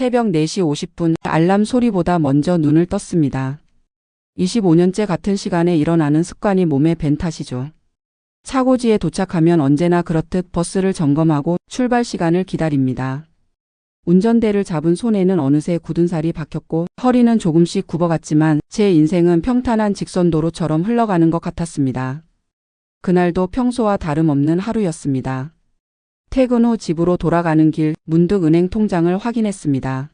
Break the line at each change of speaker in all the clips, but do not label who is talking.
새벽 4시 50분 알람 소리보다 먼저 눈을 떴습니다. 25년째 같은 시간에 일어나는 습관이 몸에 밴 탓이죠. 차고지에 도착하면 언제나 그렇듯 버스를 점검하고 출발 시간을 기다립니다. 운전대를 잡은 손에는 어느새 굳은 살이 박혔고 허리는 조금씩 굽어갔지만 제 인생은 평탄한 직선도로처럼 흘러가는 것 같았습니다. 그날도 평소와 다름없는 하루였습니다. 퇴근 후 집으로 돌아가는 길 문득 은행 통장을 확인했습니다.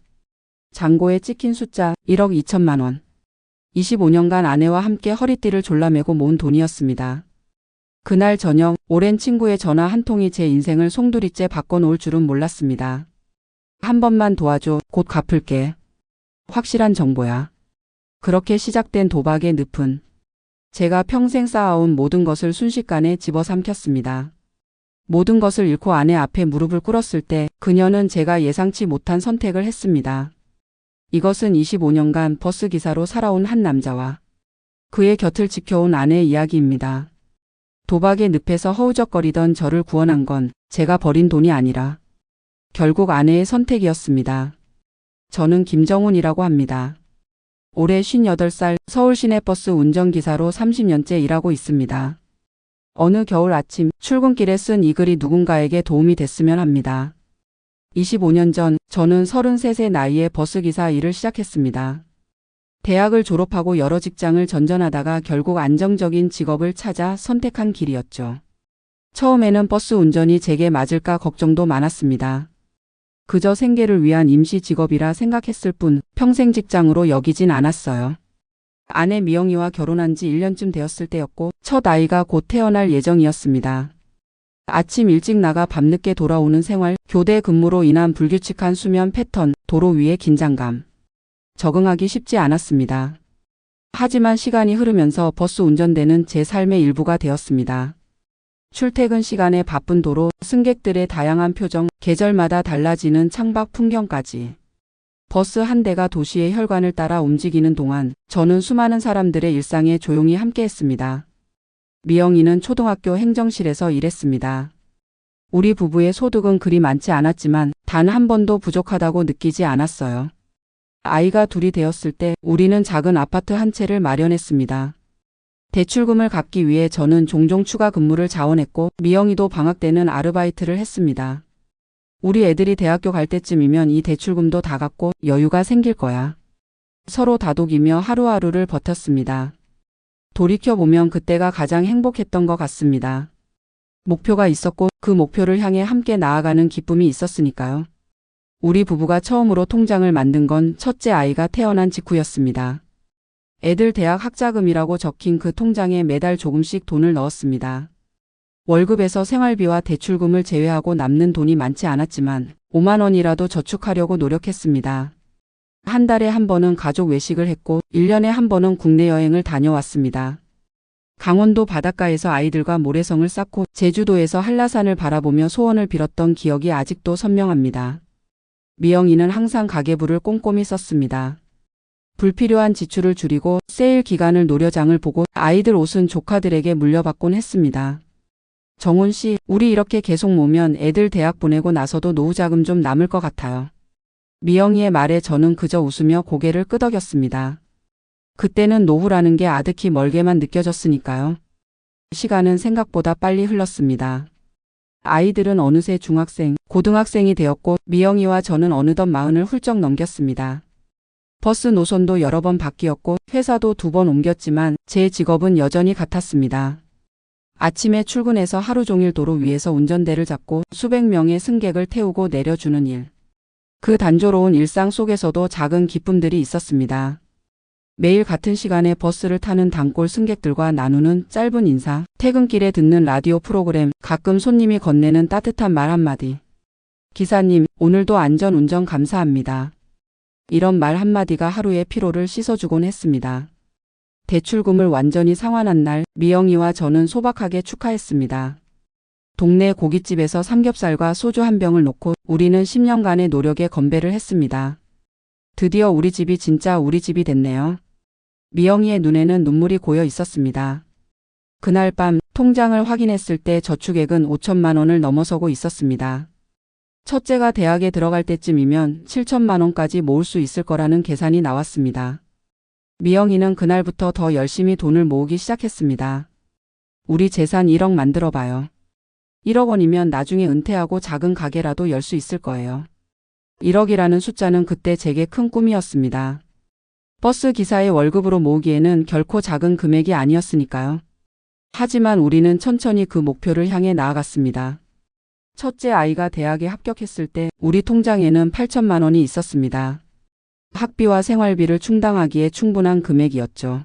잔고에 찍힌 숫자 1억 2천만 원. 25년간 아내와 함께 허리띠를 졸라매고 모은 돈이었습니다. 그날 저녁 오랜 친구의 전화 한 통이 제 인생을 송두리째 바꿔놓을 줄은 몰랐습니다. 한 번만 도와줘. 곧 갚을게. 확실한 정보야. 그렇게 시작된 도박의 늪은 제가 평생 쌓아온 모든 것을 순식간에 집어삼켰습니다. 모든 것을 잃고 아내 앞에 무릎을 꿇었을 때 그녀는 제가 예상치 못한 선택을 했습니다. 이것은 25년간 버스기사로 살아온 한 남자와 그의 곁을 지켜온 아내의 이야기입니다. 도박의 늪에서 허우적거리던 저를 구원한 건 제가 버린 돈이 아니라 결국 아내의 선택이었습니다. 저는 김정훈이라고 합니다. 올해 58살 서울 시내버스 운전기사로 30년째 일하고 있습니다. 어느 겨울 아침 출근길에 쓴 이 글이 누군가에게 도움이 됐으면 합니다. 25년 전 저는 33세 나이에 버스기사 일을 시작했습니다. 대학을 졸업하고 여러 직장을 전전하다가 결국 안정적인 직업을 찾아 선택한 길이었죠. 처음에는 버스 운전이 제게 맞을까 걱정도 많았습니다. 그저 생계를 위한 임시 직업이라 생각했을 뿐 평생 직장으로 여기진 않았어요. 아내 미영이와 결혼한 지 1년쯤 되었을 때였고 첫 아이가 곧 태어날 예정이었습니다. 아침 일찍 나가 밤늦게 돌아오는 생활, 교대 근무로 인한 불규칙한 수면 패턴, 도로 위의 긴장감. 적응하기 쉽지 않았습니다. 하지만 시간이 흐르면서 버스 운전대는 제 삶의 일부가 되었습니다. 출퇴근 시간에 바쁜 도로, 승객들의 다양한 표정, 계절마다 달라지는 창밖 풍경까지. 버스 한 대가 도시의 혈관을 따라 움직이는 동안 저는 수많은 사람들의 일상에 조용히 함께했습니다. 미영이는 초등학교 행정실에서 일했습니다. 우리 부부의 소득은 그리 많지 않았지만 단 한 번도 부족하다고 느끼지 않았어요. 아이가 둘이 되었을 때 우리는 작은 아파트 한 채를 마련했습니다. 대출금을 갚기 위해 저는 종종 추가 근무를 자원했고 미영이도 방학 때는 아르바이트를 했습니다. 우리 애들이 대학교 갈 때쯤이면 이 대출금도 다 갚고 여유가 생길 거야. 서로 다독이며 하루하루를 버텼습니다. 돌이켜보면 그때가 가장 행복했던 것 같습니다. 목표가 있었고 그 목표를 향해 함께 나아가는 기쁨이 있었으니까요. 우리 부부가 처음으로 통장을 만든 건 첫째 아이가 태어난 직후였습니다. 애들 대학 학자금이라고 적힌 그 통장에 매달 조금씩 돈을 넣었습니다. 월급에서 생활비와 대출금을 제외하고 남는 돈이 많지 않았지만 5만 원이라도 저축하려고 노력했습니다. 한 달에 한 번은 가족 외식을 했고 1년에 한 번은 국내 여행을 다녀왔습니다. 강원도 바닷가에서 아이들과 모래성을 쌓고 제주도에서 한라산을 바라보며 소원을 빌었던 기억이 아직도 선명합니다. 미영이는 항상 가계부를 꼼꼼히 썼습니다. 불필요한 지출을 줄이고 세일 기간을 노려 장을 보고 아이들 옷은 조카들에게 물려받곤 했습니다. 정훈 씨, 우리 이렇게 계속 모으면 애들 대학 보내고 나서도 노후자금 좀 남을 것 같아요. 미영이의 말에 저는 그저 웃으며 고개를 끄덕였습니다. 그때는 노후라는 게 아득히 멀게만 느껴졌으니까요. 시간은 생각보다 빨리 흘렀습니다. 아이들은 어느새 중학생, 고등학생이 되었고 미영이와 저는 어느덧 40을 훌쩍 넘겼습니다. 버스 노선도 여러 번 바뀌었고 회사도 2번 옮겼지만 제 직업은 여전히 같았습니다. 아침에 출근해서 하루 종일 도로 위에서 운전대를 잡고 수백 명의 승객을 태우고 내려주는 일. 그 단조로운 일상 속에서도 작은 기쁨들이 있었습니다. 매일 같은 시간에 버스를 타는 단골 승객들과 나누는 짧은 인사, 퇴근길에 듣는 라디오 프로그램, 가끔 손님이 건네는 따뜻한 말 한마디. 기사님, 오늘도 안전 운전 감사합니다. 이런 말 한마디가 하루의 피로를 씻어주곤 했습니다. 대출금을 완전히 상환한 날, 미영이와 저는 소박하게 축하했습니다. 동네 고깃집에서 삼겹살과 소주 한 병을 놓고 우리는 10년간의 노력에 건배를 했습니다. 드디어 우리 집이 진짜 우리 집이 됐네요. 미영이의 눈에는 눈물이 고여 있었습니다. 그날 밤 통장을 확인했을 때 저축액은 5천만 원을 넘어서고 있었습니다. 첫째가 대학에 들어갈 때쯤이면 7천만 원까지 모을 수 있을 거라는 계산이 나왔습니다. 미영이는 그날부터 더 열심히 돈을 모으기 시작했습니다. 우리 재산 1억 만들어 봐요. 1억 원이면 나중에 은퇴하고 작은 가게라도 열 수 있을 거예요. 1억이라는 숫자는 그때 제게 큰 꿈이었습니다. 버스 기사의 월급으로 모으기에는 결코 작은 금액이 아니었으니까요. 하지만 우리는 천천히 그 목표를 향해 나아갔습니다. 첫째 아이가 대학에 합격했을 때 우리 통장에는 8천만 원이 있었습니다. 학비와 생활비를 충당하기에 충분한 금액이었죠.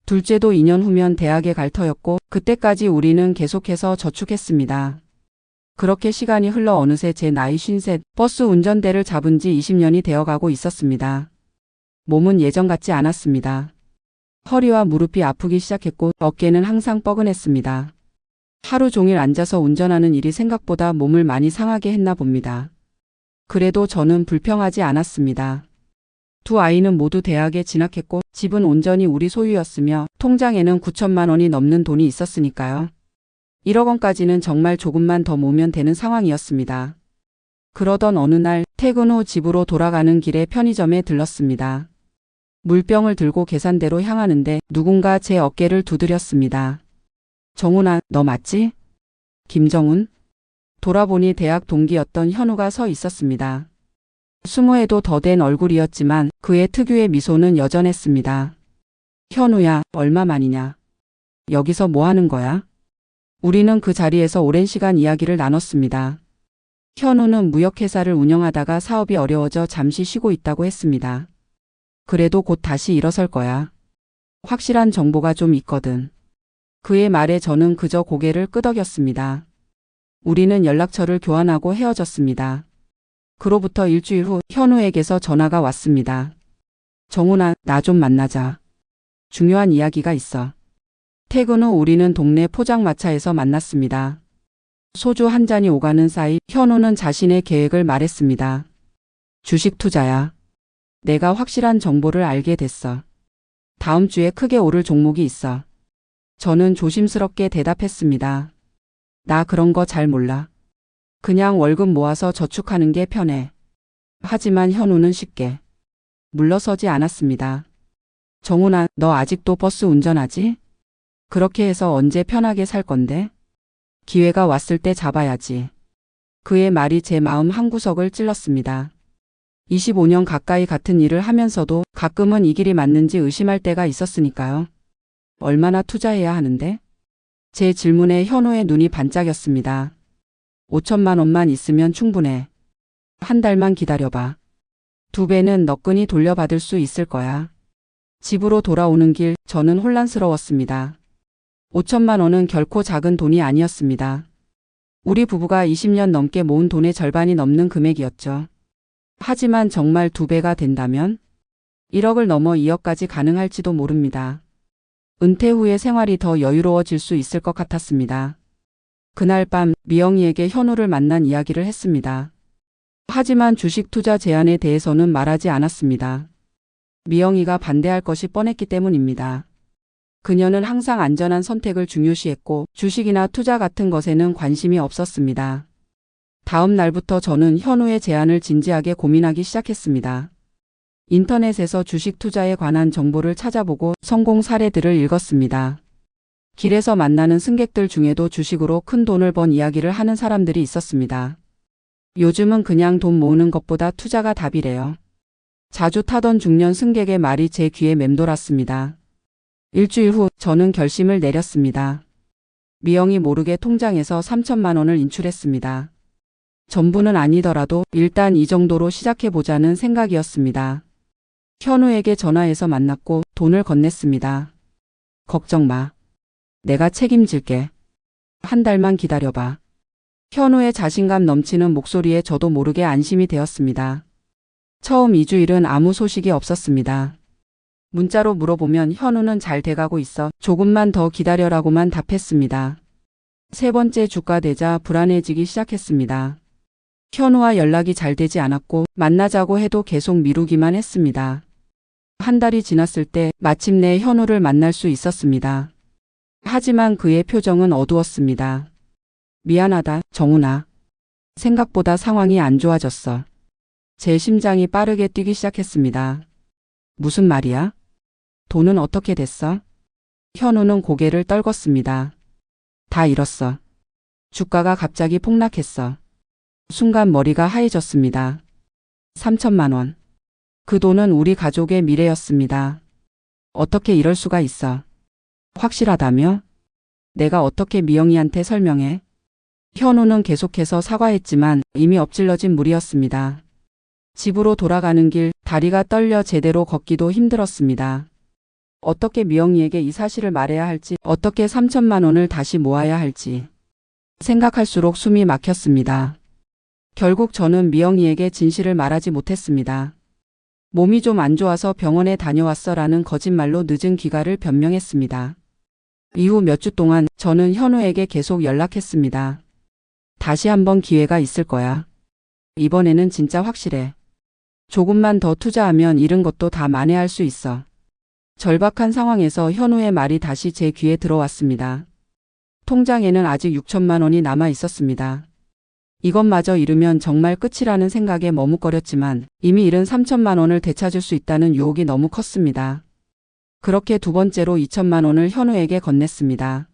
둘째도 2년 후면 대학에 갈 터였고 그때까지 우리는 계속해서 저축했습니다. 그렇게 시간이 흘러 어느새 제 나이 53, 버스 운전대를 잡은 지 20년이 되어가고 있었습니다. 몸은 예전 같지 않았습니다. 허리와 무릎이 아프기 시작했고 어깨는 항상 뻐근했습니다. 하루 종일 앉아서 운전하는 일이 생각보다 몸을 많이 상하게 했나 봅니다. 그래도 저는 불평하지 않았습니다. 두 아이는 모두 대학에 진학했고 집은 온전히 우리 소유였으며 통장에는 9천만 원이 넘는 돈이 있었으니까요. 1억 원까지는 정말 조금만 더 모으면 되는 상황이었습니다. 그러던 어느 날 퇴근 후 집으로 돌아가는 길에 편의점에 들렀습니다. 물병을 들고 계산대로 향하는데 누군가 제 어깨를 두드렸습니다. 정훈아, 너 맞지? 김정훈? 돌아보니 대학 동기였던 현우가 서 있었습니다. 20에도 더 된 얼굴이었지만 그의 특유의 미소는 여전했습니다. 현우야, 얼마만이냐? 여기서 뭐 하는 거야? 우리는 그 자리에서 오랜 시간 이야기를 나눴습니다. 현우는 무역회사를 운영하다가 사업이 어려워져 잠시 쉬고 있다고 했습니다. 그래도 곧 다시 일어설 거야. 확실한 정보가 좀 있거든. 그의 말에 저는 그저 고개를 끄덕였습니다. 우리는 연락처를 교환하고 헤어졌습니다. 그로부터 일주일 후 현우에게서 전화가 왔습니다. 정훈아, 나 좀 만나자. 중요한 이야기가 있어. 퇴근 후 우리는 동네 포장마차에서 만났습니다. 소주 한 잔이 오가는 사이 현우는 자신의 계획을 말했습니다. 주식 투자야. 내가 확실한 정보를 알게 됐어. 다음 주에 크게 오를 종목이 있어. 저는 조심스럽게 대답했습니다. 나 그런 거 잘 몰라. 그냥 월급 모아서 저축하는 게 편해. 하지만 현우는 쉽게 물러서지 않았습니다. 정훈아, 너 아직도 버스 운전하지? 그렇게 해서 언제 편하게 살 건데? 기회가 왔을 때 잡아야지. 그의 말이 제 마음 한구석을 찔렀습니다. 25년 가까이 같은 일을 하면서도 가끔은 이 길이 맞는지 의심할 때가 있었으니까요. 얼마나 투자해야 하는데? 제 질문에 현우의 눈이 반짝였습니다. 5천만 원만 있으면 충분해. 한 달만 기다려봐. 2배는 너끈히 돌려받을 수 있을 거야. 집으로 돌아오는 길 저는 혼란스러웠습니다. 5천만 원은 결코 작은 돈이 아니었습니다. 우리 부부가 20년 넘게 모은 돈의 절반이 넘는 금액이었죠. 하지만 정말 2배가 된다면 1억을 넘어 2억까지 가능할지도 모릅니다. 은퇴 후의 생활이 더 여유로워질 수 있을 것 같았습니다. 그날 밤 미영이에게 현우를 만난 이야기를 했습니다. 하지만 주식 투자 제안에 대해서는 말하지 않았습니다. 미영이가 반대할 것이 뻔했기 때문입니다. 그녀는 항상 안전한 선택을 중요시했고 주식이나 투자 같은 것에는 관심이 없었습니다. 다음 날부터 저는 현우의 제안을 진지하게 고민하기 시작했습니다. 인터넷에서 주식 투자에 관한 정보를 찾아보고 성공 사례들을 읽었습니다. 길에서 만나는 승객들 중에도 주식으로 큰 돈을 번 이야기를 하는 사람들이 있었습니다. 요즘은 그냥 돈 모으는 것보다 투자가 답이래요. 자주 타던 중년 승객의 말이 제 귀에 맴돌았습니다. 일주일 후 저는 결심을 내렸습니다. 미영이 모르게 통장에서 3천만 원을 인출했습니다. 전부는 아니더라도 일단 이 정도로 시작해보자는 생각이었습니다. 현우에게 전화해서 만났고 돈을 건넸습니다. 걱정 마. 내가 책임질게. 한 달만 기다려봐. 현우의 자신감 넘치는 목소리에 저도 모르게 안심이 되었습니다. 처음 2주일은 아무 소식이 없었습니다. 문자로 물어보면 현우는 잘 돼가고 있어. 조금만 더 기다려라고만 답했습니다. 세 번째 주가 되자 불안해지기 시작했습니다. 현우와 연락이 잘 되지 않았고 만나자고 해도 계속 미루기만 했습니다. 한 달이 지났을 때 마침내 현우를 만날 수 있었습니다. 하지만 그의 표정은 어두웠습니다. 미안하다, 정훈아. 생각보다 상황이 안 좋아졌어. 제 심장이 빠르게 뛰기 시작했습니다. 무슨 말이야? 돈은 어떻게 됐어? 현우는 고개를 떨궜습니다. 다 잃었어. 주가가 갑자기 폭락했어. 순간 머리가 하얘졌습니다. 3천만 원. 그 돈은 우리 가족의 미래였습니다. 어떻게 이럴 수가 있어? 확실하다며? 내가 어떻게 미영이한테 설명해? 현우는 계속해서 사과했지만 이미 엎질러진 물이었습니다. 집으로 돌아가는 길 다리가 떨려 제대로 걷기도 힘들었습니다. 어떻게 미영이에게 이 사실을 말해야 할지, 어떻게 3천만 원을 다시 모아야 할지 생각할수록 숨이 막혔습니다. 결국 저는 미영이에게 진실을 말하지 못했습니다. 몸이 좀 안 좋아서 병원에 다녀왔어라는 거짓말로 늦은 귀가를 변명했습니다. 이후 몇 주 동안 저는 현우에게 계속 연락했습니다. 다시 한번 기회가 있을 거야. 이번에는 진짜 확실해. 조금만 더 투자하면 잃은 것도 다 만회할 수 있어. 절박한 상황에서 현우의 말이 다시 제 귀에 들어왔습니다. 통장에는 아직 6천만 원이 남아 있었습니다. 이것마저 잃으면 정말 끝이라는 생각에 머뭇거렸지만 이미 잃은 3천만 원을 되찾을 수 있다는 유혹이 너무 컸습니다. 그렇게 두 번째로 2천만 원을 현우에게 건넸습니다.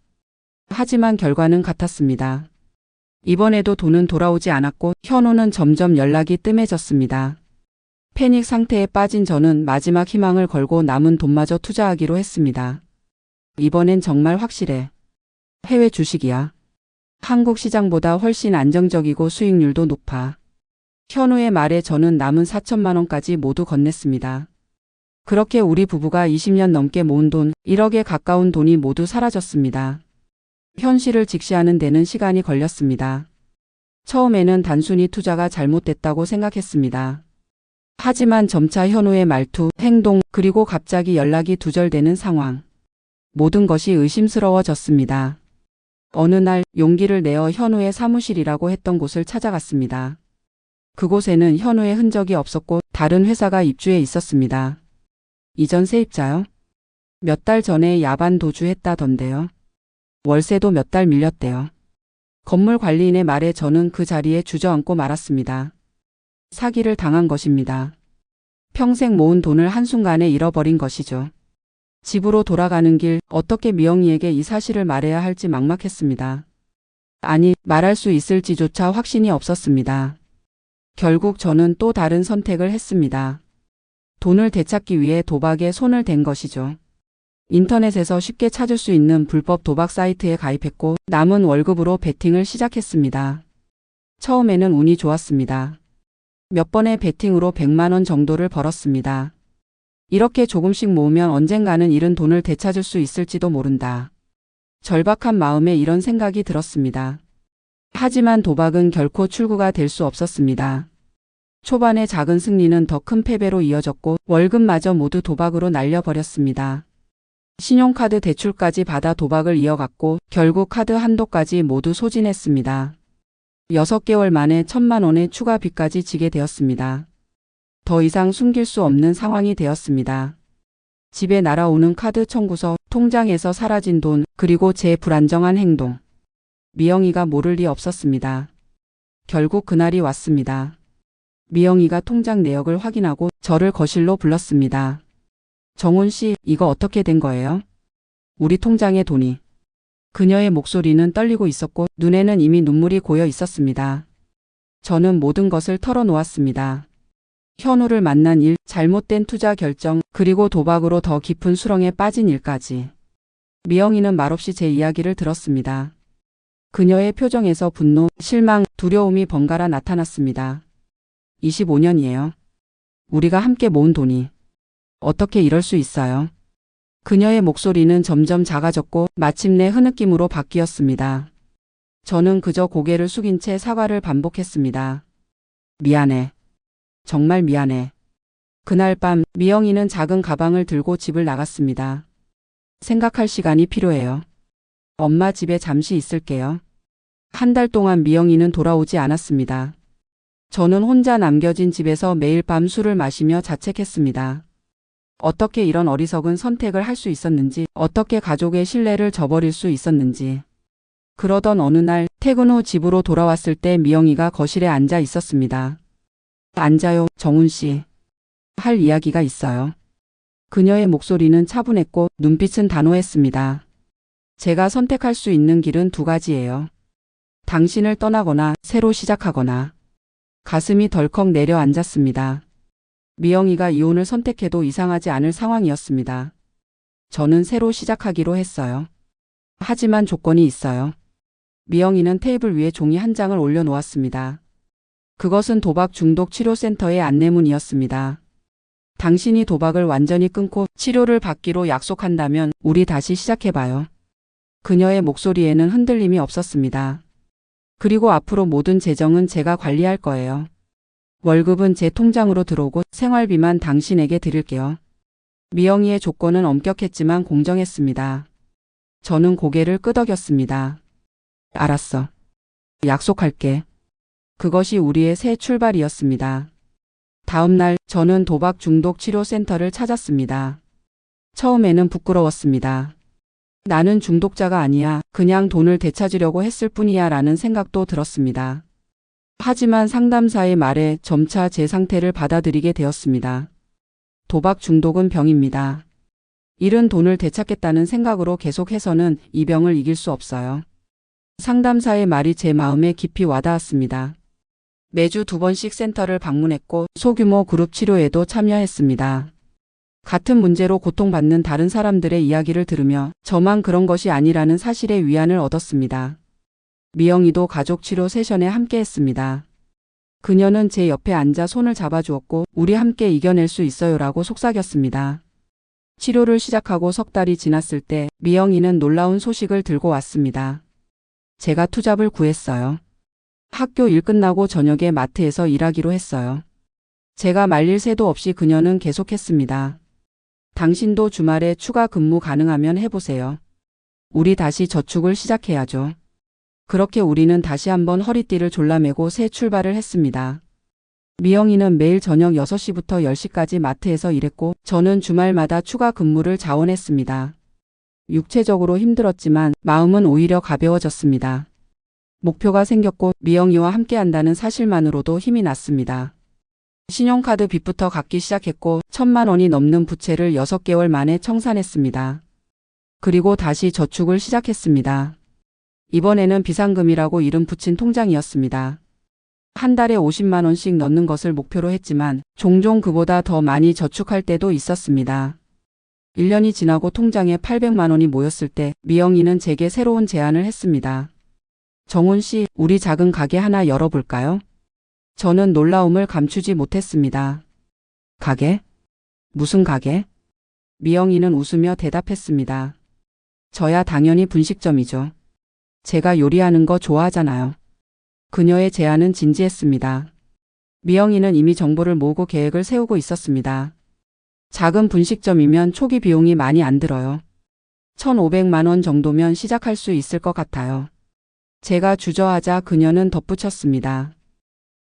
하지만 결과는 같았습니다. 이번에도 돈은 돌아오지 않았고 현우는 점점 연락이 뜸해졌습니다. 패닉 상태에 빠진 저는 마지막 희망을 걸고 남은 돈마저 투자하기로 했습니다. 이번엔 정말 확실해. 해외 주식이야. 한국 시장보다 훨씬 안정적이고 수익률도 높아. 현우의 말에 저는 남은 4천만 원까지 모두 건넸습니다. 그렇게 우리 부부가 20년 넘게 모은 돈 1억에 가까운 돈이 모두 사라졌습니다. 현실을 직시하는 데는 시간이 걸렸습니다. 처음에는 단순히 투자가 잘못됐다고 생각했습니다. 하지만 점차 현우의 말투, 행동, 그리고 갑자기 연락이 두절되는 상황. 모든 것이 의심스러워졌습니다. 어느 날 용기를 내어 현우의 사무실이라고 했던 곳을 찾아갔습니다. 그곳에는 현우의 흔적이 없었고 다른 회사가 입주해 있었습니다. 이전 세입자요? 몇 달 전에 야반 도주했다던데요. 월세도 몇 달 밀렸대요. 건물 관리인의 말에 저는 그 자리에 주저앉고 말았습니다. 사기를 당한 것입니다. 평생 모은 돈을 한순간에 잃어버린 것이죠. 집으로 돌아가는 길 어떻게 미영이에게 이 사실을 말해야 할지 막막했습니다. 아니, 말할 수 있을지조차 확신이 없었습니다. 결국 저는 또 다른 선택을 했습니다. 돈을 되찾기 위해 도박에 손을 댄 것이죠. 인터넷에서 쉽게 찾을 수 있는 불법 도박 사이트에 가입했고 남은 월급으로 베팅을 시작했습니다. 처음에는 운이 좋았습니다. 몇 번의 베팅으로 100만 원 정도를 벌었습니다. 이렇게 조금씩 모으면 언젠가는 잃은 돈을 되찾을 수 있을지도 모른다. 절박한 마음에 이런 생각이 들었습니다. 하지만 도박은 결코 출구가 될 수 없었습니다. 초반의 작은 승리는 더 큰 패배로 이어졌고 월급마저 모두 도박으로 날려버렸습니다. 신용카드 대출까지 받아 도박을 이어갔고 결국 카드 한도까지 모두 소진했습니다. 6개월 만에 1천만 원의 추가 빚까지 지게 되었습니다. 더 이상 숨길 수 없는 상황이 되었습니다. 집에 날아오는 카드 청구서, 통장에서 사라진 돈, 그리고 제 불안정한 행동. 미영이가 모를 리 없었습니다. 결국 그날이 왔습니다. 미영이가 통장 내역을 확인하고 저를 거실로 불렀습니다. 정훈 씨, 이거 어떻게 된 거예요? 우리 통장에 돈이. 그녀의 목소리는 떨리고 있었고 눈에는 이미 눈물이 고여 있었습니다. 저는 모든 것을 털어놓았습니다. 현우를 만난 일, 잘못된 투자 결정, 그리고 도박으로 더 깊은 수렁에 빠진 일까지. 미영이는 말없이 제 이야기를 들었습니다. 그녀의 표정에서 분노, 실망, 두려움이 번갈아 나타났습니다. 25년이에요. 우리가 함께 모은 돈이. 어떻게 이럴 수 있어요? 그녀의 목소리는 점점 작아졌고 마침내 흐느낌으로 바뀌었습니다. 저는 그저 고개를 숙인 채 사과를 반복했습니다. 미안해. 정말 미안해. 그날 밤 미영이는 작은 가방을 들고 집을 나갔습니다. 생각할 시간이 필요해요. 엄마 집에 잠시 있을게요. 한 달 동안 미영이는 돌아오지 않았습니다. 저는 혼자 남겨진 집에서 매일 밤 술을 마시며 자책했습니다. 어떻게 이런 어리석은 선택을 할 수 있었는지, 어떻게 가족의 신뢰를 저버릴 수 있었는지. 그러던 어느 날 퇴근 후 집으로 돌아왔을 때 미영이가 거실에 앉아 있었습니다. 앉아요, 정훈 씨. 할 이야기가 있어요. 그녀의 목소리는 차분했고 눈빛은 단호했습니다. 제가 선택할 수 있는 길은 두 가지예요. 당신을 떠나거나 새로 시작하거나. 가슴이 덜컥 내려앉았습니다. 미영이가 이혼을 선택해도 이상하지 않을 상황이었습니다. 저는 새로 시작하기로 했어요. 하지만 조건이 있어요. 미영이는 테이블 위에 종이 한 장을 올려놓았습니다. 그것은 도박 중독 치료센터의 안내문이었습니다. 당신이 도박을 완전히 끊고 치료를 받기로 약속한다면 우리 다시 시작해봐요. 그녀의 목소리에는 흔들림이 없었습니다. 그리고 앞으로 모든 재정은 제가 관리할 거예요. 월급은 제 통장으로 들어오고 생활비만 당신에게 드릴게요. 미영이의 조건은 엄격했지만 공정했습니다. 저는 고개를 끄덕였습니다. 알았어. 약속할게. 그것이 우리의 새 출발이었습니다. 다음 날 저는 도박 중독 치료센터를 찾았습니다. 처음에는 부끄러웠습니다. 나는 중독자가 아니야. 그냥 돈을 되찾으려고 했을 뿐이야 라는 생각도 들었습니다. 하지만 상담사의 말에 점차 제 상태를 받아들이게 되었습니다. 도박 중독은 병입니다. 잃은 돈을 되찾겠다는 생각으로 계속해서는 이 병을 이길 수 없어요. 상담사의 말이 제 마음에 깊이 와닿았습니다. 매주 2번씩 센터를 방문했고 소규모 그룹 치료에도 참여했습니다. 같은 문제로 고통받는 다른 사람들의 이야기를 들으며 저만 그런 것이 아니라는 사실의 위안을 얻었습니다. 미영이도 가족 치료 세션에 함께했습니다. 그녀는 제 옆에 앉아 손을 잡아주었고 우리 함께 이겨낼 수 있어요라고 속삭였습니다. 치료를 시작하고 석 달이 지났을 때 미영이는 놀라운 소식을 들고 왔습니다. 제가 투잡을 구했어요. 학교 일 끝나고 저녁에 마트에서 일하기로 했어요. 제가 말릴 새도 없이 그녀는 계속했습니다. 당신도 주말에 추가 근무 가능하면 해보세요. 우리 다시 저축을 시작해야죠. 그렇게 우리는 다시 한번 허리띠를 졸라매고 새 출발을 했습니다. 미영이는 매일 저녁 6시부터 10시까지 마트에서 일했고 저는 주말마다 추가 근무를 자원했습니다. 육체적으로 힘들었지만 마음은 오히려 가벼워졌습니다. 목표가 생겼고 미영이와 함께한다는 사실만으로도 힘이 났습니다. 신용카드 빚부터 갚기 시작했고 1,000만 원이 넘는 부채를 6개월 만에 청산했습니다. 그리고 다시 저축을 시작했습니다. 이번에는 비상금이라고 이름 붙인 통장이었습니다. 한 달에 50만 원씩 넣는 것을 목표로 했지만 종종 그보다 더 많이 저축할 때도 있었습니다. 1년이 지나고 통장에 800만 원이 모였을 때 미영이는 제게 새로운 제안을 했습니다. 정훈 씨, 우리 작은 가게 하나 열어볼까요? 저는 놀라움을 감추지 못했습니다. 가게? 무슨 가게? 미영이는 웃으며 대답했습니다. 저야 당연히 분식점이죠. 제가 요리하는 거 좋아하잖아요. 그녀의 제안은 진지했습니다. 미영이는 이미 정보를 모으고 계획을 세우고 있었습니다. 작은 분식점이면 초기 비용이 많이 안 들어요. 1,500만 원 정도면 시작할 수 있을 것 같아요. 제가 주저하자 그녀는 덧붙였습니다.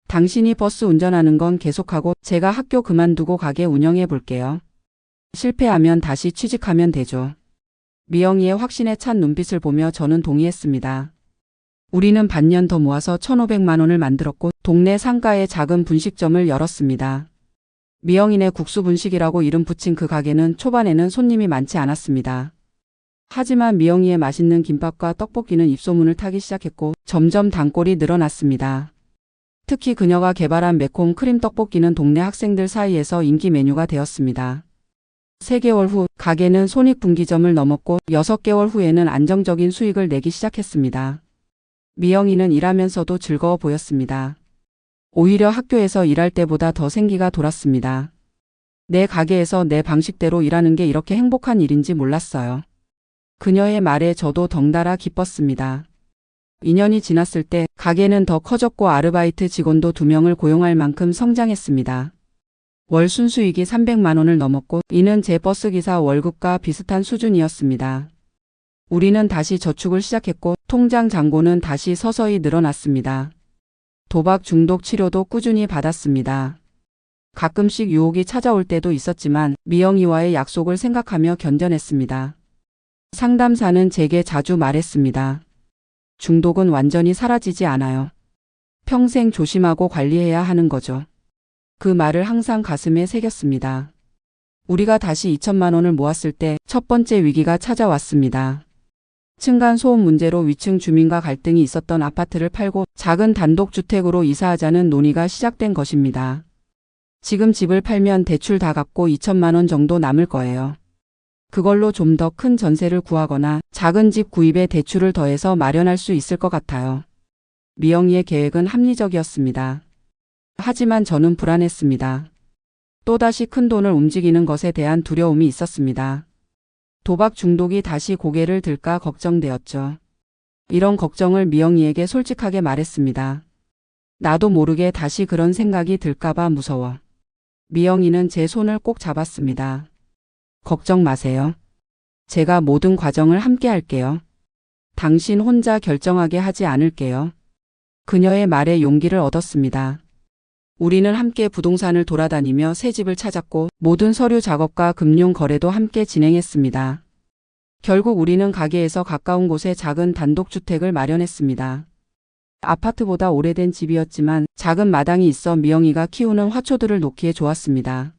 당신이 버스 운전하는 건 계속하고 제가 학교 그만두고 가게 운영해 볼게요. 실패하면 다시 취직하면 되죠. 미영이의 확신에 찬 눈빛을 보며 저는 동의했습니다. 우리는 반년 더 모아서 1,500만 원을 만들었고 동네 상가에 작은 분식점을 열었습니다. 미영이네 국수 분식이라고 이름 붙인 그 가게는 초반에는 손님이 많지 않았습니다. 하지만 미영이의 맛있는 김밥과 떡볶이는 입소문을 타기 시작했고 점점 단골이 늘어났습니다. 특히 그녀가 개발한 매콤 크림 떡볶이는 동네 학생들 사이에서 인기 메뉴가 되었습니다. 3개월 후 가게는 손익분기점을 넘었고 6개월 후에는 안정적인 수익을 내기 시작했습니다. 미영이는 일하면서도 즐거워 보였습니다. 오히려 학교에서 일할 때보다 더 생기가 돌았습니다. 내 가게에서 내 방식대로 일하는 게 이렇게 행복한 일인지 몰랐어요. 그녀의 말에 저도 덩달아 기뻤습니다. 2년이 지났을 때 가게는 더 커졌고 아르바이트 직원도 2명을 고용할 만큼 성장했습니다. 월 순수익이 300만 원을 넘었고 이는 제 버스기사 월급과 비슷한 수준이었습니다. 우리는 다시 저축을 시작했고 통장 잔고는 다시 서서히 늘어났습니다. 도박 중독 치료도 꾸준히 받았습니다. 가끔씩 유혹이 찾아올 때도 있었지만 미영이와의 약속을 생각하며 견뎌냈습니다. 상담사는 제게 자주 말했습니다. 중독은 완전히 사라지지 않아요. 평생 조심하고 관리해야 하는 거죠. 그 말을 항상 가슴에 새겼습니다. 우리가 다시 2천만 원을 모았을 때 첫 번째 위기가 찾아왔습니다. 층간소음 문제로 위층 주민과 갈등이 있었던 아파트를 팔고 작은 단독주택으로 이사하자는 논의가 시작된 것입니다. 지금 집을 팔면 대출 다 갚고 2천만 원 정도 남을 거예요. 그걸로 좀 더 큰 전세를 구하거나 작은 집 구입에 대출을 더해서 마련할 수 있을 것 같아요. 미영이의 계획은 합리적이었습니다. 하지만 저는 불안했습니다. 또다시 큰 돈을 움직이는 것에 대한 두려움이 있었습니다. 도박 중독이 다시 고개를 들까 걱정되었죠. 이런 걱정을 미영이에게 솔직하게 말했습니다. 나도 모르게 다시 그런 생각이 들까봐 무서워. 미영이는 제 손을 꼭 잡았습니다. 걱정 마세요. 제가 모든 과정을 함께 할게요. 당신 혼자 결정하게 하지 않을게요. 그녀의 말에 용기를 얻었습니다. 우리는 함께 부동산을 돌아다니며 새 집을 찾았고 모든 서류 작업과 금융 거래도 함께 진행했습니다. 결국 우리는 가게에서 가까운 곳에 작은 단독주택을 마련했습니다. 아파트보다 오래된 집이었지만 작은 마당이 있어 미영이가 키우는 화초들을 놓기에 좋았습니다.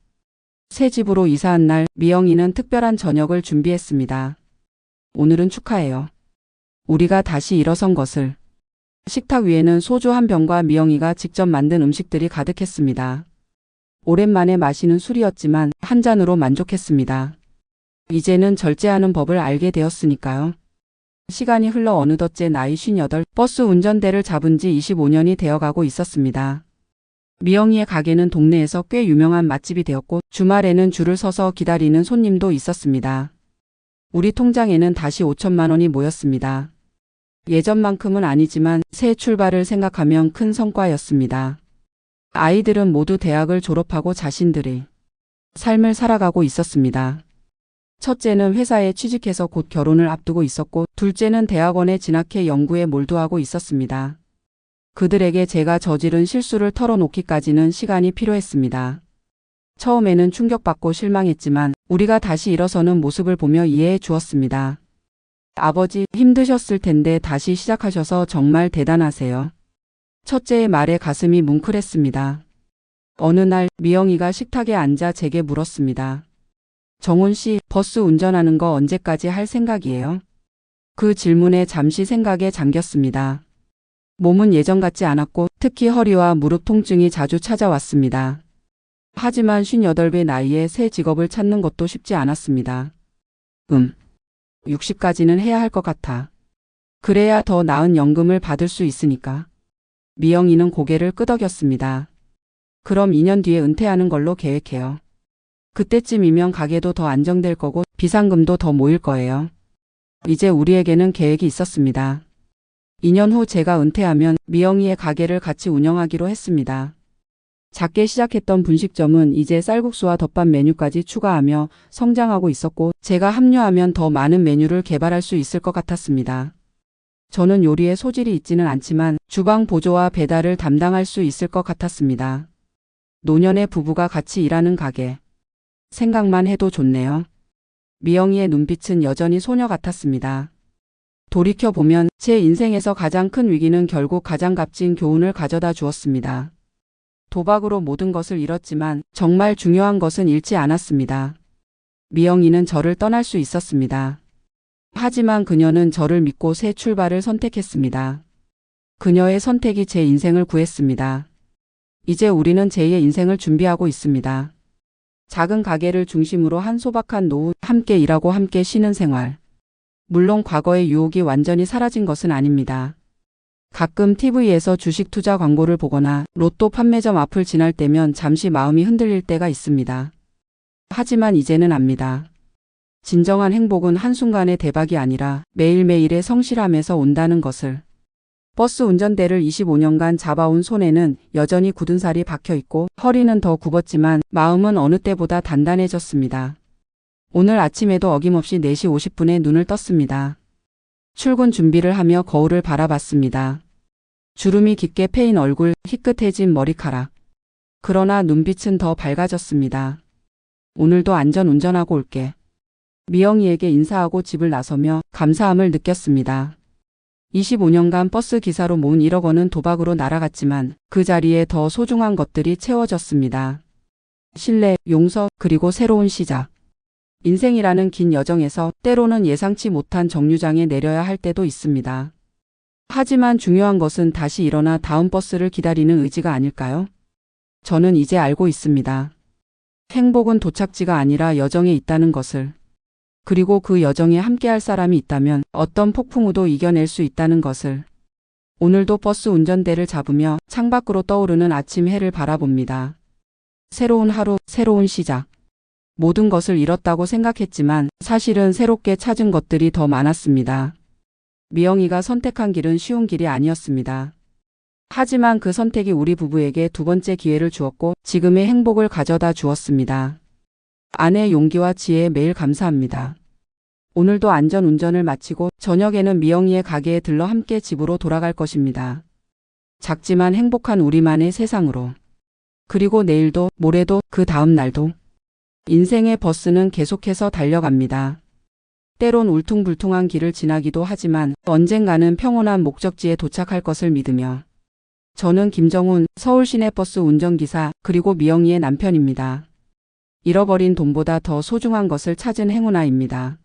새 집으로 이사한 날 미영이는 특별한 저녁을 준비했습니다. 오늘은 축하해요. 우리가 다시 일어선 것을. 식탁 위에는 소주 한 병과 미영이가 직접 만든 음식들이 가득했습니다. 오랜만에 마시는 술이었지만 한 잔으로 만족했습니다. 이제는 절제하는 법을 알게 되었으니까요. 시간이 흘러 어느덧 제 나이 58, 버스 운전대를 잡은 지 25년이 되어가고 있었습니다. 미영이의 가게는 동네에서 꽤 유명한 맛집이 되었고 주말에는 줄을 서서 기다리는 손님도 있었습니다. 우리 통장에는 다시 5천만 원이 모였습니다. 예전만큼은 아니지만 새 출발을 생각하면 큰 성과였습니다. 아이들은 모두 대학을 졸업하고 자신들의 삶을 살아가고 있었습니다. 첫째는 회사에 취직해서 곧 결혼을 앞두고 있었고 둘째는 대학원에 진학해 연구에 몰두하고 있었습니다. 그들에게 제가 저지른 실수를 털어놓기까지는 시간이 필요했습니다. 처음에는 충격받고 실망했지만 우리가 다시 일어서는 모습을 보며 이해해 주었습니다. 아버지, 힘드셨을 텐데 다시 시작하셔서 정말 대단하세요. 첫째의 말에 가슴이 뭉클했습니다. 어느 날 미영이가 식탁에 앉아 제게 물었습니다. 정훈 씨, 버스 운전하는 거 언제까지 할 생각이에요? 그 질문에 잠시 생각에 잠겼습니다. 몸은 예전 같지 않았고 특히 허리와 무릎 통증이 자주 찾아왔습니다. 하지만 58배 나이에 새 직업을 찾는 것도 쉽지 않았습니다. 60까지는 해야 할 것 같아. 그래야 더 나은 연금을 받을 수 있으니까. 미영이는 고개를 끄덕였습니다. 그럼 2년 뒤에 은퇴하는 걸로 계획해요. 그때쯤이면 가게도 더 안정될 거고 비상금도 더 모일 거예요. 이제 우리에게는 계획이 있었습니다. 2년 후 제가 은퇴하면 미영이의 가게를 같이 운영하기로 했습니다. 작게 시작했던 분식점은 이제 쌀국수와 덮밥 메뉴까지 추가하며 성장하고 있었고 제가 합류하면 더 많은 메뉴를 개발할 수 있을 것 같았습니다. 저는 요리에 소질이 있지는 않지만 주방 보조와 배달을 담당할 수 있을 것 같았습니다. 노년의 부부가 같이 일하는 가게. 생각만 해도 좋네요. 미영이의 눈빛은 여전히 소녀 같았습니다. 돌이켜보면 제 인생에서 가장 큰 위기는 결국 가장 값진 교훈을 가져다 주었습니다. 도박으로 모든 것을 잃었지만 정말 중요한 것은 잃지 않았습니다. 미영이는 저를 떠날 수 있었습니다. 하지만 그녀는 저를 믿고 새 출발을 선택했습니다. 그녀의 선택이 제 인생을 구했습니다. 이제 우리는 제2의 인생을 준비하고 있습니다. 작은 가게를 중심으로 한 소박한 노후, 함께 일하고 함께 쉬는 생활. 물론 과거의 유혹이 완전히 사라진 것은 아닙니다. 가끔 TV에서 주식 투자 광고를 보거나 로또 판매점 앞을 지날 때면 잠시 마음이 흔들릴 때가 있습니다. 하지만 이제는 압니다. 진정한 행복은 한순간의 대박이 아니라 매일매일의 성실함에서 온다는 것을. 버스 운전대를 25년간 잡아온 손에는 여전히 굳은 살이 박혀 있고 허리는 더 굽었지만 마음은 어느 때보다 단단해졌습니다. 오늘 아침에도 어김없이 4시 50분에 눈을 떴습니다. 출근 준비를 하며 거울을 바라봤습니다. 주름이 깊게 패인 얼굴, 희끗해진 머리카락. 그러나 눈빛은 더 밝아졌습니다. 오늘도 안전 운전하고 올게. 미영이에게 인사하고 집을 나서며 감사함을 느꼈습니다. 25년간 버스 기사로 모은 1억 원은 도박으로 날아갔지만 그 자리에 더 소중한 것들이 채워졌습니다. 신뢰, 용서, 그리고 새로운 시작. 인생이라는 긴 여정에서 때로는 예상치 못한 정류장에 내려야 할 때도 있습니다. 하지만 중요한 것은 다시 일어나 다음 버스를 기다리는 의지가 아닐까요? 저는 이제 알고 있습니다. 행복은 도착지가 아니라 여정에 있다는 것을. 그리고 그 여정에 함께할 사람이 있다면 어떤 폭풍우도 이겨낼 수 있다는 것을. 오늘도 버스 운전대를 잡으며 창밖으로 떠오르는 아침 해를 바라봅니다. 새로운 하루, 새로운 시작. 모든 것을 잃었다고 생각했지만 사실은 새롭게 찾은 것들이 더 많았습니다. 미영이가 선택한 길은 쉬운 길이 아니었습니다. 하지만 그 선택이 우리 부부에게 두 번째 기회를 주었고 지금의 행복을 가져다 주었습니다. 아내의 용기와 지혜에 매일 감사합니다. 오늘도 안전 운전을 마치고 저녁에는 미영이의 가게에 들러 함께 집으로 돌아갈 것입니다. 작지만 행복한 우리만의 세상으로. 그리고 내일도, 모레도, 그 다음 날도. 인생의 버스는 계속해서 달려갑니다. 때론 울퉁불퉁한 길을 지나기도 하지만 언젠가는 평온한 목적지에 도착할 것을 믿으며. 저는 김정훈, 서울 시내버스 운전기사, 그리고 미영이의 남편입니다. 잃어버린 돈보다 더 소중한 것을 찾은 행운아입니다.